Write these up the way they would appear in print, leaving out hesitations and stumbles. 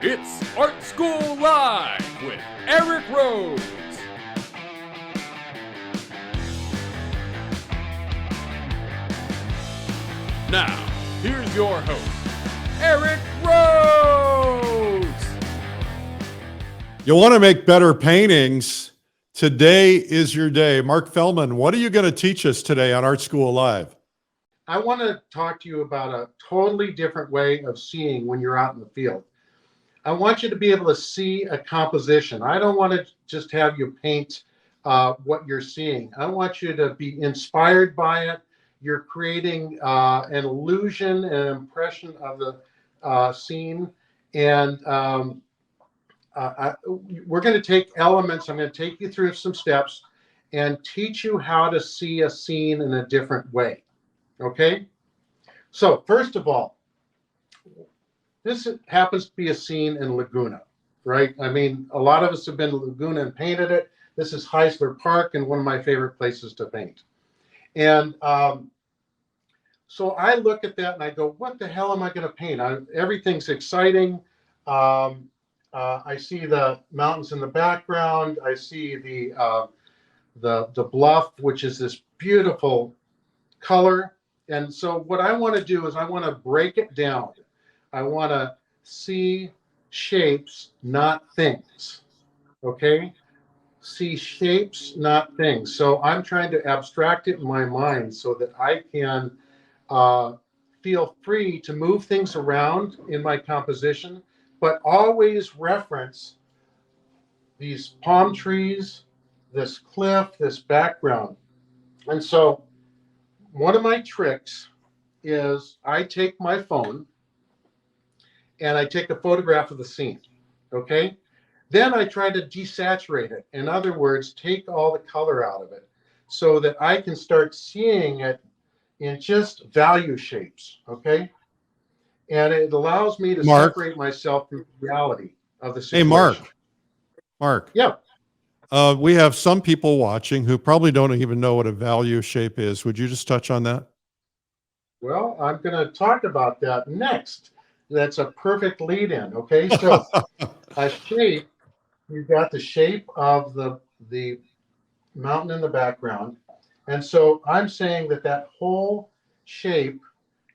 It's Art School Live with Eric Rhodes. Now, here's your host, Eric Rhodes. You want to make better paintings? Today is your day. Mark Fehlman, what are you going to teach us today on Art School Live? I want to talk to you about a totally different way of seeing when you're out in the field. I want you to be able to see a composition. I don't want to just have you paint what you're seeing. I want you to be inspired by it. You're creating an illusion, an impression of the scene. And we're going to take elements. I'm going to take you through some steps and teach you how to see a scene in a different way. Okay? So first of all, this happens to be a scene in Laguna, right? I mean, a lot of us have been to Laguna and painted it. This is Heisler Park and one of my favorite places to paint. And so I look at that and I go, what the hell am I going to paint? Everything's exciting. I see the mountains in the background. I see the bluff, which is this beautiful color. And so what I want to do is I want to break it down. I want to see shapes, not things. Okay? See shapes, not things. So I'm trying to abstract it in my mind so that I can feel free to move things around in my composition, but always reference these palm trees, this cliff, this background. And so one of my tricks is I take my phone and I take a photograph of the scene, okay? Then I try to desaturate it. In other words, take all the color out of it so that I can start seeing it in just value shapes, okay? And it allows me to separate myself from the reality of the situation. Hey, Mark. Yeah. We have some people watching who probably don't even know what a value shape is. Would you just touch on that? Well, I'm going to talk about that next. That's a perfect lead in, okay? So a shape, you've got the shape of the mountain in the background. And so I'm saying that whole shape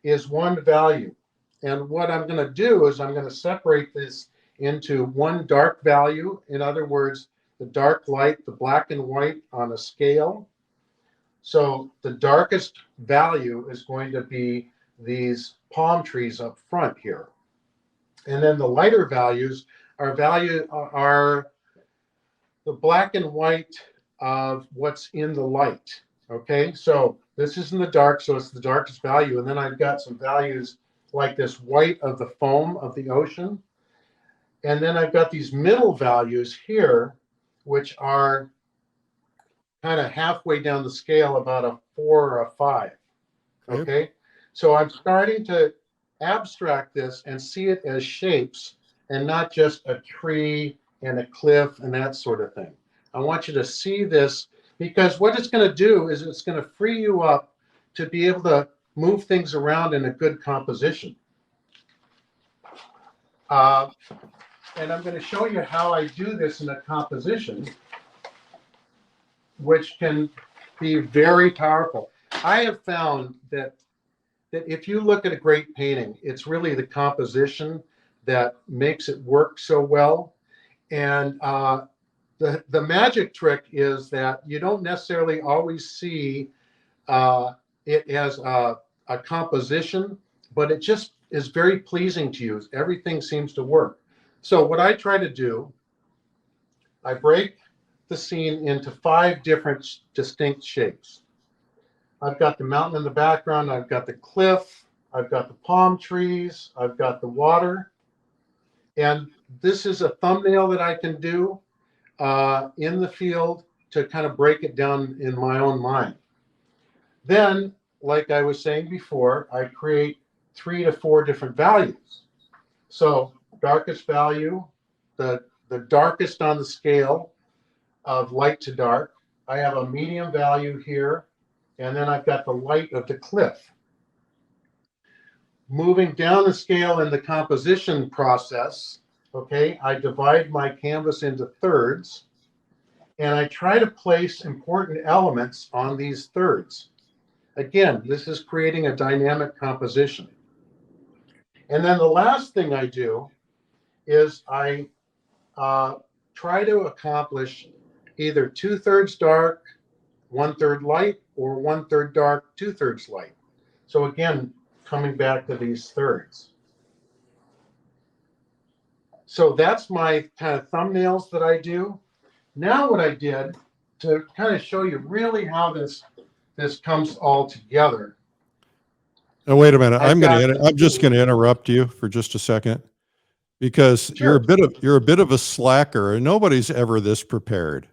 is one value. And what I'm going to do is I'm going to separate this into one dark value. In other words, the dark light, the black and white on a scale. So the darkest value is going to be these palm trees up front here. And then the lighter values are the black and white of what's in the light. Okay, so this is in the dark, so it's the darkest value. And then I've got some values like this white of the foam of the ocean. And then I've got these middle values here, which are kind of halfway down the scale, about a 4 or a 5. Okay, so I'm starting to abstract this and see it as shapes and not just a tree and a cliff and that sort of thing. I want you to see this because what it's going to do is it's going to free you up to be able to move things around in a good composition. And I'm going to show you how I do this in a composition, which can be very powerful. I have found that if you look at a great painting, it's really the composition that makes it work so well. And the magic trick is that you don't necessarily always see it as a composition, but it just is very pleasing to you. Everything seems to work. So what I try to do, I break the scene into 5 different distinct shapes. I've got the mountain in the background, I've got the cliff, I've got the palm trees, I've got the water. And this is a thumbnail that I can do in the field to kind of break it down in my own mind. Then, like I was saying before, I create 3 to 4 different values. So darkest value, the darkest on the scale of light to dark. I have a medium value here, and then I've got the light of the cliff. Moving down the scale in the composition process, Okay, I divide my canvas into thirds, and I try to place important elements on these thirds. Again, this is creating a dynamic composition. And then the last thing I do is I try to accomplish either 2/3 dark, 1/3 light, or 1/3 dark, 2/3 light. So again, coming back to these thirds. So that's my kind of thumbnails that I do. Now what I did to kind of show you really how this comes all together. Now, wait a minute. I'm just going to interrupt you for just a second because Sure. you're a bit of a slacker and nobody's ever this prepared.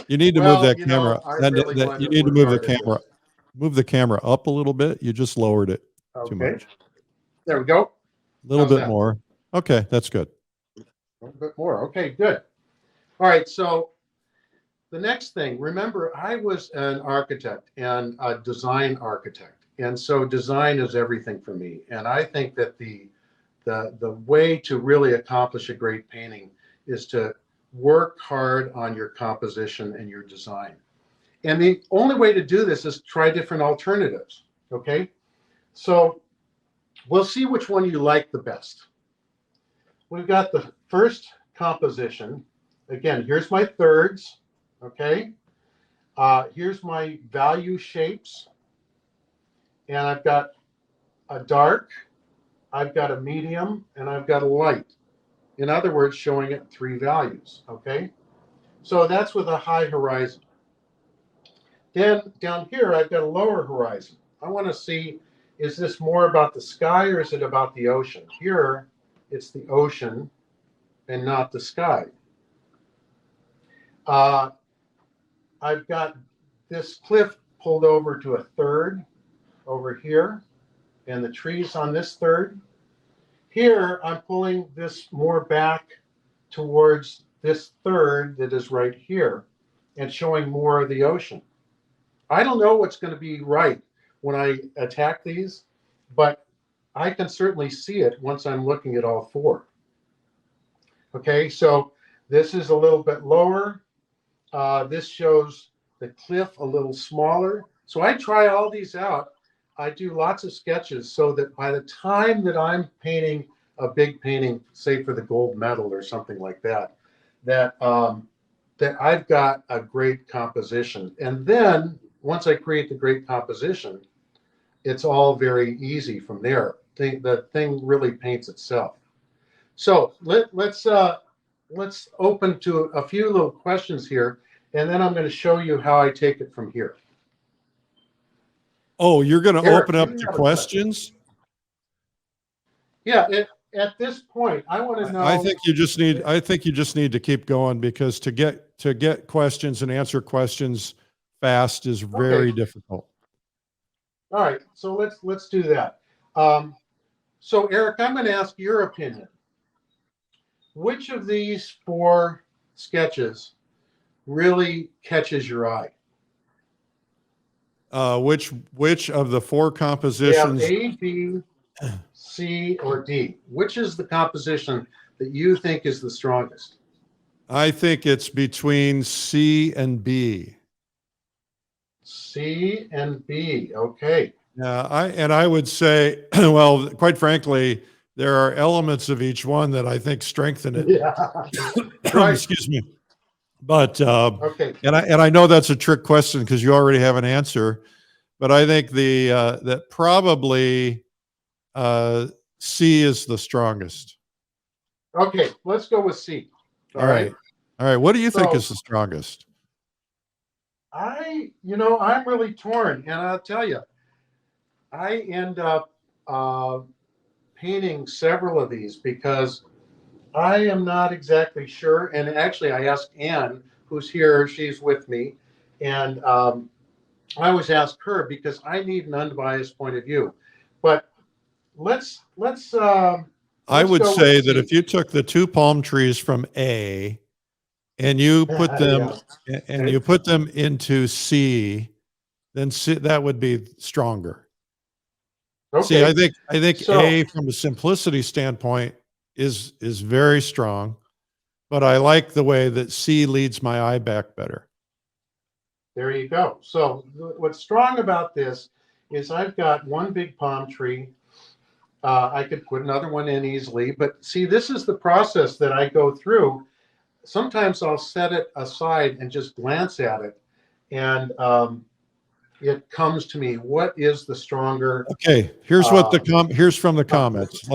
You need to move that camera. You need to move the camera. Move the camera up a little bit. You just lowered it too much. There we go. A little bit more. Okay, that's good. A little bit more. Okay, good. All right, so the next thing, remember, I was an architect and a design architect. And so design is everything for me. And I think that the way to really accomplish a great painting is to work hard on your composition and your design. And the only way to do this is try different alternatives, okay? So we'll see which one you like the best. We've got the first composition. Again, here's my thirds, okay? Here's my value shapes. And I've got a dark, I've got a medium, and I've got a light. In other words, showing it 3 values, okay? So that's with a high horizon. Then down here, I've got a lower horizon. I want to see, is this more about the sky or is it about the ocean? Here, it's the ocean and not the sky. I've got this cliff pulled over to a third over here, and the trees on this third. Here, I'm pulling this more back towards this third that is right here and showing more of the ocean. I don't know what's going to be right when I attack these, but I can certainly see it once I'm looking at all 4. Okay, so this is a little bit lower. This shows the cliff a little smaller. So I try all these out. I do lots of sketches so that by the time that I'm painting a big painting, say for the gold medal or something like that, that I've got a great composition. And then once I create the great composition, it's all very easy from there. The thing really paints itself. So let's open to a few little questions here, and then I'm going to show you how I take it from here. Oh, you're going to open up to questions? Yeah. At this point, I want to know. I think you just need to keep going, because to get questions and answer questions fast is very difficult. All right, so let's do that. So Eric, I'm going to ask your opinion. Which of these 4 sketches really catches your eye? Which of the 4 compositions? A, B, C, or D. Which is the composition that you think is the strongest? I think it's between C and B. C and B. Okay. Yeah, I would say, well, quite frankly, there are elements of each one that I think strengthen it. Yeah. Right. Excuse me. But okay. And I know that's a trick question because you already have an answer, but I think that probably C is the strongest. Okay, let's go with C. All right. What do you think is the strongest? I'm really torn, and I'll tell you, I end up painting several of these because I am not exactly sure. And actually, I asked Anne, who's here, she's with me, and I always ask her because I need an unbiased point of view. But let's I would say that if you took the 2 palm trees from A and you put them you put them into C, then C, that would be stronger. See, Okay. I think So A from a simplicity standpoint is very strong, but I like the way that C leads my eye back better. there you go. So what's strong about this is I've got one big palm tree. I could put another one in easily, but see, this is the process that I go through. Sometimes I'll set it aside and just glance at it, and it comes to me, what is the stronger? Okay, here's what the Um, here's from the comments.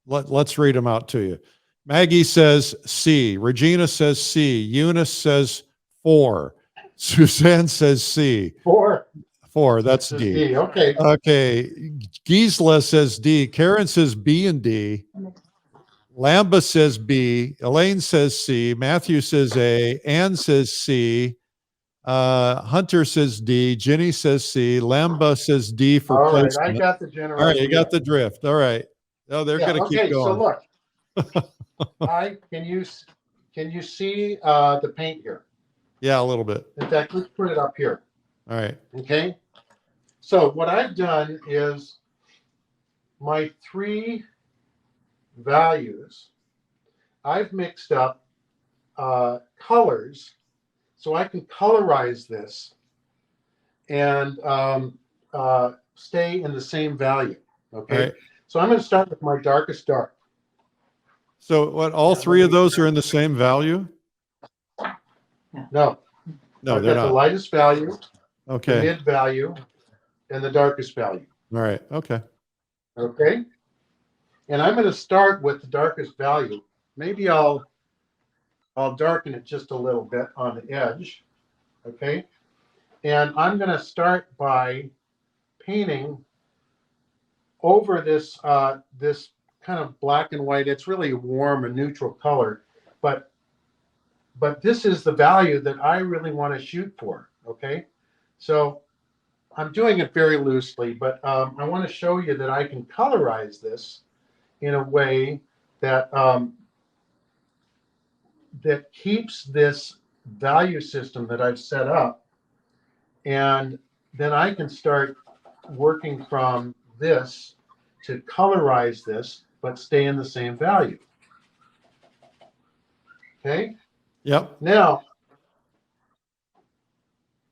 Let's read them out to you. Maggie says C. Regina says C. Eunice says 4. Suzanne says C. four. 4. That's This is D. D. Okay. Okay. Gisela says D. Karen says B and D. Lamba says B. Elaine says C. Matthew says A. Ann says C. Hunter says D. Jenny says C. Lamba says D for All right. I placement. got the All general right, you idea. got the drift. All right. Oh, they're Yeah. going to keep Okay. So going. look, can you see the paint here? Yeah, a little bit. In fact, let's put it up here. All right. Okay. So what I've done is my 3 values, I've mixed up colors so I can colorize this and stay in the same value. Okay. All right. So I'm going to start with my darkest dark. So what, all 3 of those are in the same value? No, No, I've they're got the not. lightest value, the Okay. mid value, and the darkest value. All right. Okay. Okay. And I'm going to start with the darkest value. Maybe I'll darken it just a little bit on the edge. Okay. And I'm going to start by painting over this this kind of black and white. It's really warm and neutral color, but this is the value that I really want to shoot for. Okay. So I'm doing it very loosely, but I want to show you that I can colorize this in a way that that keeps this value system that I've set up, and then I can start working from this to colorize this, but stay in the same value. Okay. Yep. Now,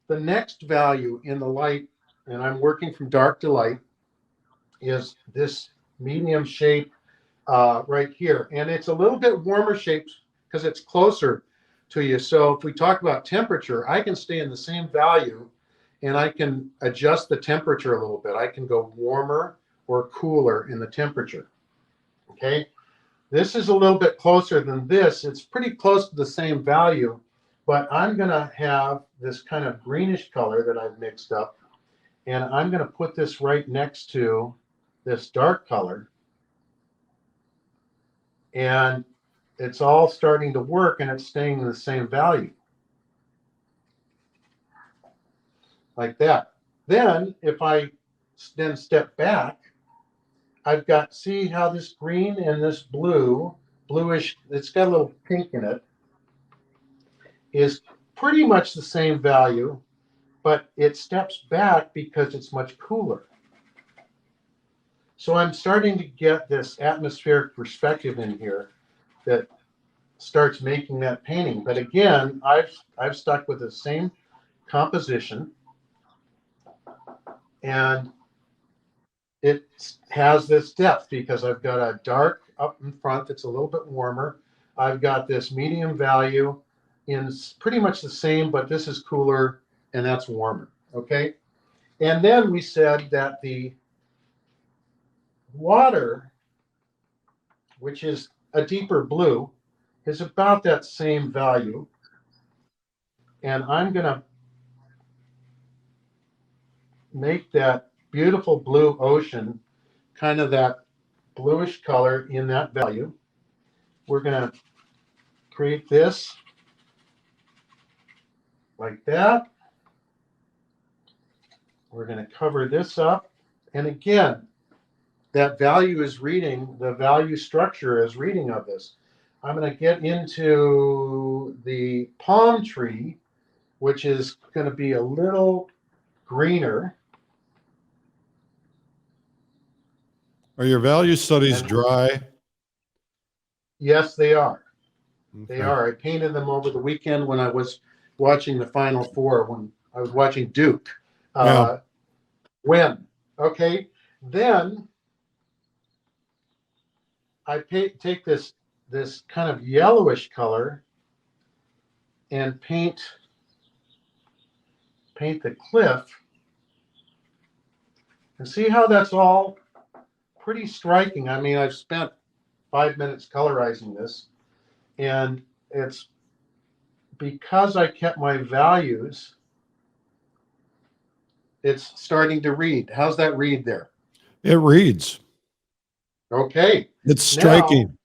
the next value in the light, and I'm working from dark to light, is this medium shape right here. And it's a little bit warmer shaped because it's closer to you. So if we talk about temperature, I can stay in the same value and I can adjust the temperature a little bit. I can go warmer or cooler in the temperature. Okay. This is a little bit closer than this. It's pretty close to the same value, but I'm going to have this kind of greenish color that I've mixed up, and I'm going to put this right next to this dark color, and it's all starting to work and it's staying in the same value. Like that. Then if I then step back, I've got, see how this green and this bluish, it's got a little pink in it, is pretty much the same value, but it steps back because it's much cooler. So I'm starting to get this atmospheric perspective in here that starts making that painting. But again, I've stuck with the same composition, and it has this depth because I've got a dark up in front that's a little bit warmer. I've got this medium value in pretty much the same, but this is cooler and that's warmer. Okay. And then we said that the water, which is a deeper blue, is about that same value. And I'm going to make that beautiful blue ocean kind of that bluish color in that value. We're going to create this like that. We're going to cover this up. And again, that value is reading, the value structure is reading of this. I'm going to get into the palm tree, which is going to be a little greener. Are your value studies And dry? yes, they are. They Okay. are. I painted them over the weekend when I was watching the Final Four, when I was watching Duke Yeah. win. Okay. Then I take this kind of yellowish color and paint the cliff, and see how that's all pretty striking. I mean, I've spent 5 minutes colorizing this, and it's because I kept my values, it's starting to read. How's that read there? It reads. Okay. It's Now striking.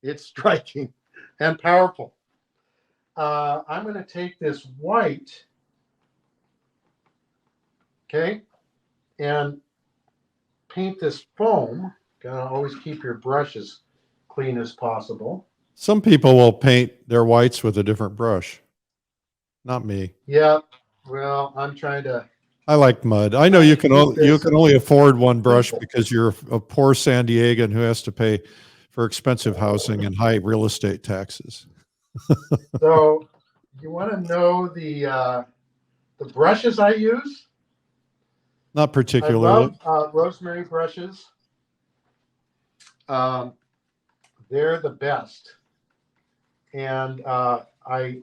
it's striking and powerful. I'm going to take this white, okay, and paint this foam. Gotta always keep your brush as clean as possible. Some people will paint their whites with a different brush. Not me. Yeah, well, I'm trying to I like mud. I know you can keep you this can only afford one brush simple. because you're a poor San Diegan who has to pay for expensive housing and high real estate taxes. So you want to know the brushes I use? Not I particularly. love rosemary brushes. Um, they're the best. And I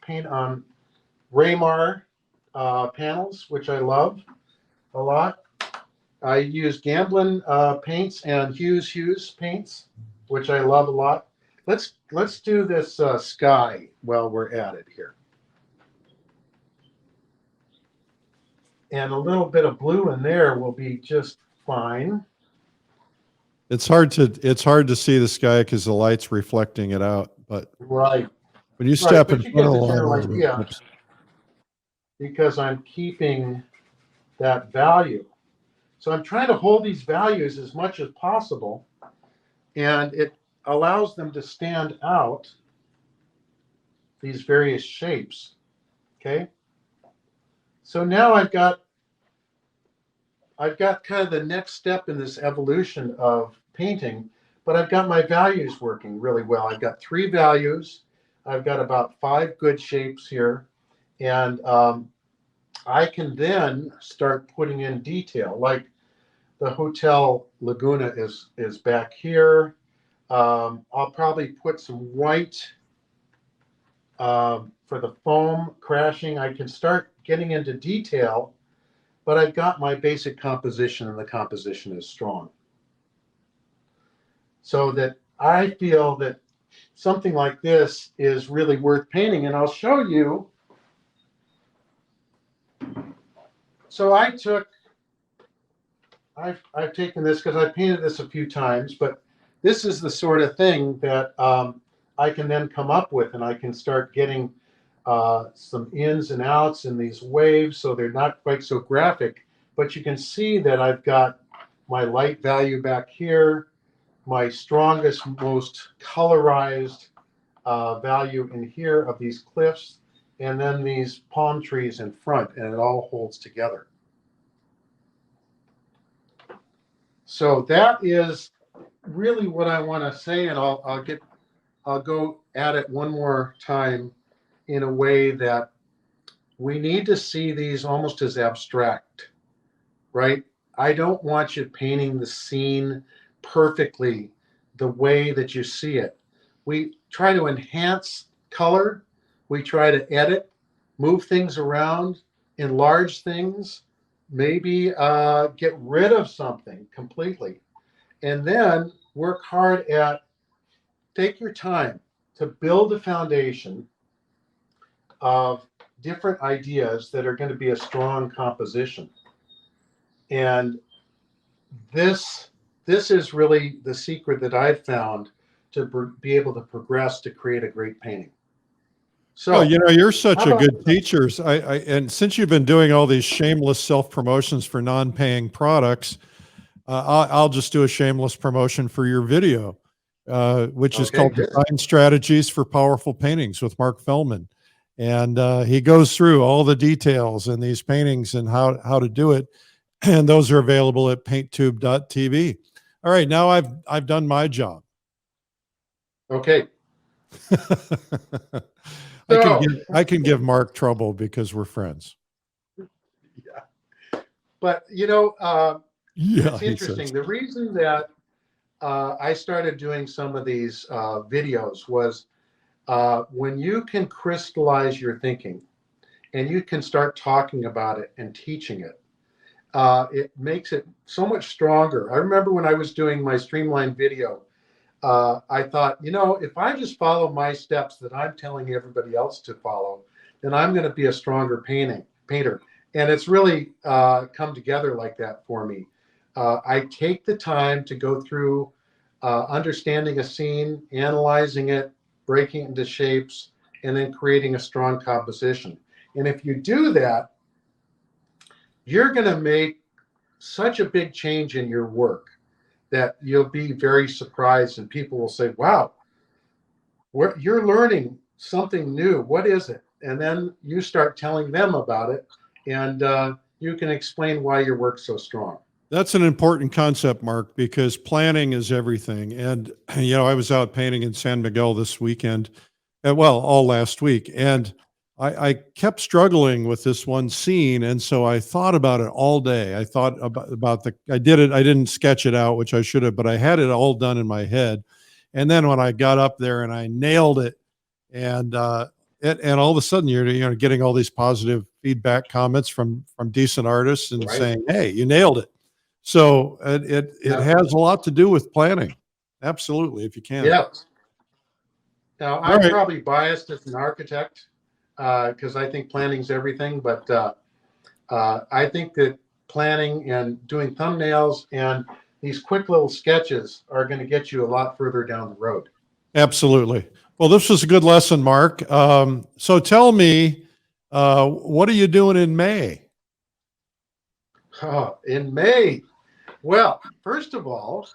paint on Raymar panels, which I love a lot. I use Gamblin paints and Hughes paints, which I love a lot. Let's do this sky while we're at it here. And a little bit of blue in there will be just fine. It's hard to see the sky because the light's reflecting it out. But Right, when you right. step But in you front get of the the general light, idea because I'm keeping that value. So I'm trying to hold these values as much as possible, and it allows them to stand out, these various shapes. Okay. So now I've got kind of the next step in this evolution of painting, but I've got my values working really well. I've got 3 values. I've got about 5 good shapes here, and I can then start putting in detail. Like the Hotel Laguna is back here. I'll probably put some white for the foam crashing. I can start getting into detail, but I've got my basic composition, and the composition is strong. So that I feel that something like this is really worth painting, and I'll show you. So I've taken this because I painted this a few times, but this is the sort of thing that I can then come up with, and I can start getting some ins and outs in these waves, so they're not quite so graphic, but you can see that I've got my light value back here, my strongest, most colorized value in here of these cliffs, and then these palm trees in front, and it all holds together. So that is really what I want to say, and I'll go at it one more time in a way that we need to see these almost as abstract, right? I don't want you painting the scene perfectly the way that you see it. We try to enhance color. We try to edit, move things around, enlarge things, maybe get rid of something completely. And then work hard at, take your time to build a foundation of different ideas that are going to be a strong composition. And this is really the secret that I've found to be able to progress to create a great painting. So, well, you know, you're such how a about, good teacher. And since you've been doing all these shameless self promotions for non-paying products, I'll just do a shameless promotion for your video, which is okay, called good. Design Strategies for Powerful Paintings with Mark Fehlman. And he goes through all the details in these paintings and how to do it. and those are available at painttube.tv. All right, now I've done my job. Okay. I can give Mark trouble because we're friends. Yeah. But Yeah, it's interesting. The reason that I started doing some of these videos was when you can crystallize your thinking and you can start talking about it and teaching it, it makes it so much stronger. I remember when I was doing my streamlined video, I thought, if I just follow my steps that I'm telling everybody else to follow, then I'm going to be a stronger painter. And it's really come together like that for me. I take the time to go through understanding a scene, analyzing it, breaking it into shapes, and then creating a strong composition. And if you do that, you're going to make such a big change in your work that you'll be very surprised, and people will say, wow, you're learning something new. What is it? And then you start telling them about it, and you can explain why your work's so strong. That's an important concept, Mark, because planning is everything. And, I was out painting in San Miguel this weekend, all last week, and I kept struggling with this one scene. And so I thought about it all day. I thought about I didn't sketch it out, which I should have, but I had it all done in my head. And then when I got up there and I nailed it, and all of a sudden you're getting all these positive feedback comments from decent artists and saying, hey, you nailed it. So it has a lot to do with planning. Absolutely, if you can. Yeah. Now, I'm probably biased as an architect because I think planning's everything, but I think that planning and doing thumbnails and these quick little sketches are going to get you a lot further down the road. Absolutely. Well, this was a good lesson, Mark. So tell me, what are you doing in May? Oh, in May. Well, first of all,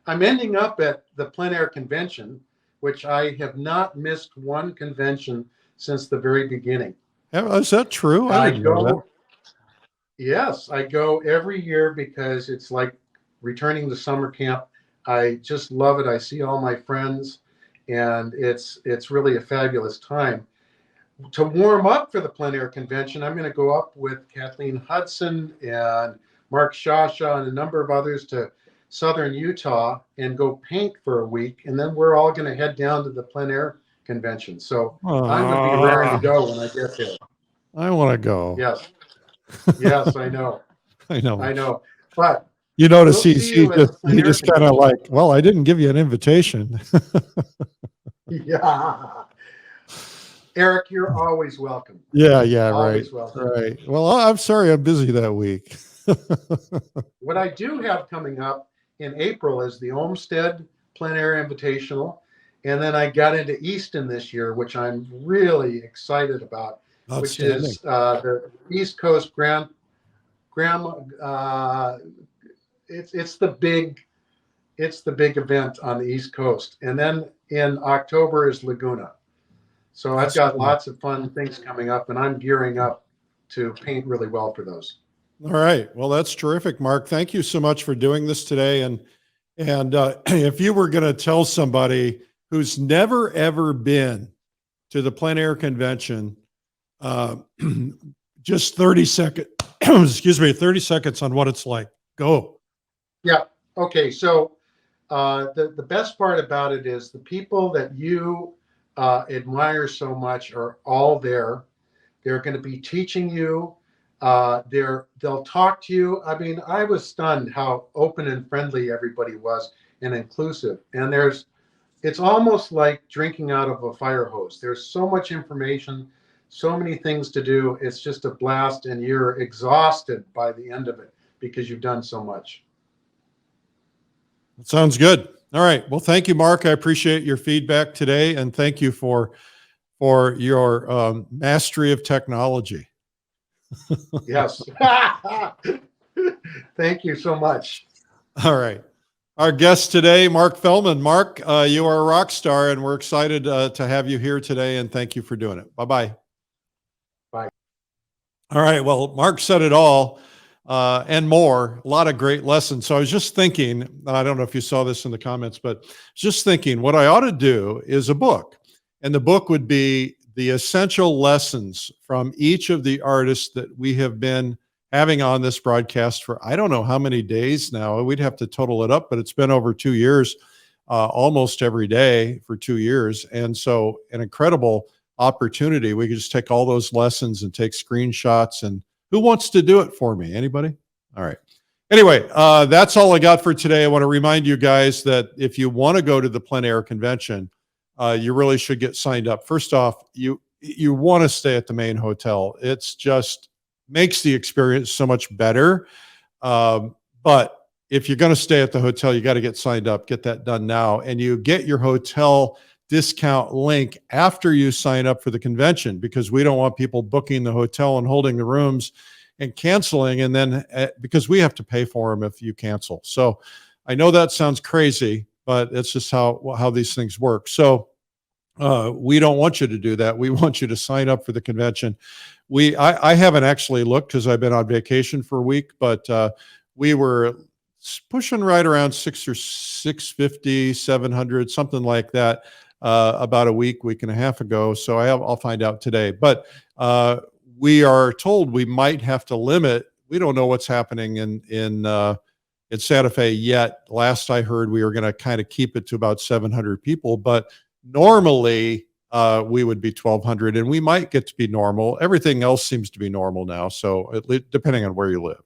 I'm ending up at the plein air convention, which I have not missed one convention since the very beginning. Is that true? I didn't know that. Yes, I go every year because it's like returning to summer camp. I just love it. I see all my friends, and it's really a fabulous time. To warm up for the plein air convention, I'm going to go up with Kathleen Hudson and Mark Shasha and a number of others to southern Utah and go paint for a week, and then we're all going to head down to the plein air convention. So I'm going to be raring to go when I get there. I want to go. Yes. Yes, I know. I know. But you notice he just kind of like, well, I didn't give you an invitation. Yeah. Eric, you're always welcome. Yeah, always right. Welcome. Right. Well, I'm sorry I'm busy that week. What I do have coming up in April is the Olmsted Plein Air Invitational. And then I got into Easton this year, which I'm really excited about, which is the East Coast it's the big event on the East Coast. And then in October is Laguna. So I've got lots of fun things coming up, and I'm gearing up to paint really well for those. All right. Well, that's terrific, Mark. Thank you so much for doing this today. And if you were going to tell somebody who's never, ever been to the plein air convention, just 30 seconds, 30 seconds on what it's like. Go. Yeah. Okay. So the best part about it is the people that you admire so much are all there. They're going to be teaching you. They'll talk to you. I mean, I was stunned how open and friendly everybody was and inclusive. And it's almost like drinking out of a fire hose. There's so much information, so many things to do. It's just a blast, and you're exhausted by the end of it because you've done so much. Sounds good. All right. Well, thank you, Mark. I appreciate your feedback today, and thank you for your mastery of technology. Yes. Thank you so much. All right. Our guest today, Mark Fehlman. Mark, you are a rock star, and we're excited to have you here today, and thank you for doing it. Bye-bye. Bye. All right. Well, Mark said it all. and more. A lot of great lessons. So I was just thinking, I don't know if you saw this in the comments, but just thinking what I ought to do is a book. And the book would be the essential lessons from each of the artists that we have been having on this broadcast for I don't know how many days now. We'd have to total it up, but it's been over 2 years, almost every day for 2 years. And so an incredible opportunity. We could just take all those lessons and take screenshots. And who wants to do it for me? Anybody? All right. Anyway, that's all I got for today. I want to remind you guys that if you want to go to the plein air convention, you really should get signed up. First off, you want to stay at the main hotel. It's just makes the experience so much better. But if you're going to stay at the hotel, you got to get signed up, get that done now. And you get your hotel discount link after you sign up for the convention, because we don't want people booking the hotel and holding the rooms and canceling. And then because we have to pay for them if you cancel. So I know that sounds crazy, but it's just how these things work. So we don't want you to do that. We want you to sign up for the convention. I haven't actually looked because I've been on vacation for a week, but we were pushing right around 650, 700, something like that, about a week and a half ago. So I'll find out today. But we are told we might have to limit. We don't know what's happening in Santa Fe yet. Last I heard, we were going to kind of keep it to about 700 people, but normally we would be 1,200, and we might get to be normal. Everything else seems to be normal now, so at least depending on where you live.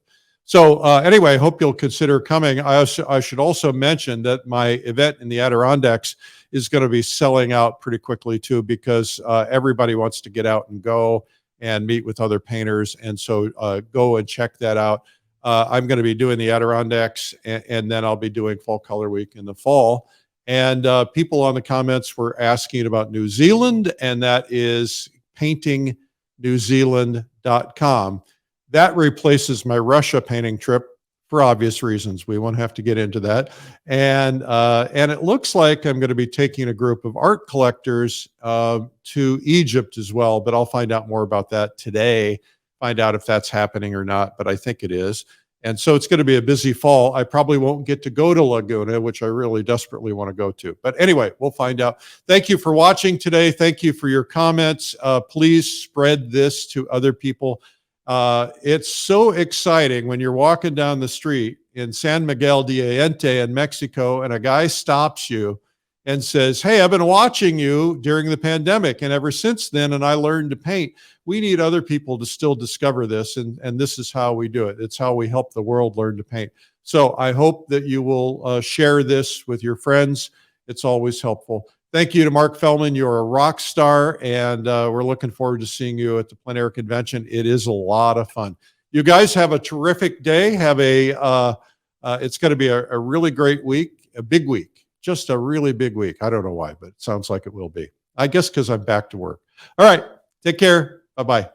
So anyway, I hope you'll consider coming. I should also mention that my event in the Adirondacks is going to be selling out pretty quickly too, because everybody wants to get out and go and meet with other painters, and so go and check that out. I'm going to be doing the Adirondacks, and then I'll be doing Fall Color Week in the fall. And people on the comments were asking about New Zealand, and that is paintingnewzealand.com. That replaces my Russia painting trip for obvious reasons. We won't have to get into that. And it looks like I'm going to be taking a group of art collectors to Egypt as well, but I'll find out more about that today, find out if that's happening or not, but I think it is. And so it's going to be a busy fall. I probably won't get to go to Laguna, which I really desperately want to go to. But anyway, we'll find out. Thank you for watching today. Thank you for your comments. Please spread this to other people. It's so exciting when you're walking down the street in San Miguel de Allende in Mexico, and a guy stops you and says, "Hey, I've been watching you during the pandemic, and ever since then, and I learned to paint." We need other people to still discover this, and this is how we do it. It's how we help the world learn to paint. So I hope that you will share this with your friends. It's always helpful. Thank you to Mark Fehlman. You're a rock star, and we're looking forward to seeing you at the Plein Air Convention. It is a lot of fun. You guys have a terrific day. It's going to be a really great week, a big week, just a really big week. I don't know why, but it sounds like it will be. I guess because I'm back to work. All right. Take care. Bye-bye.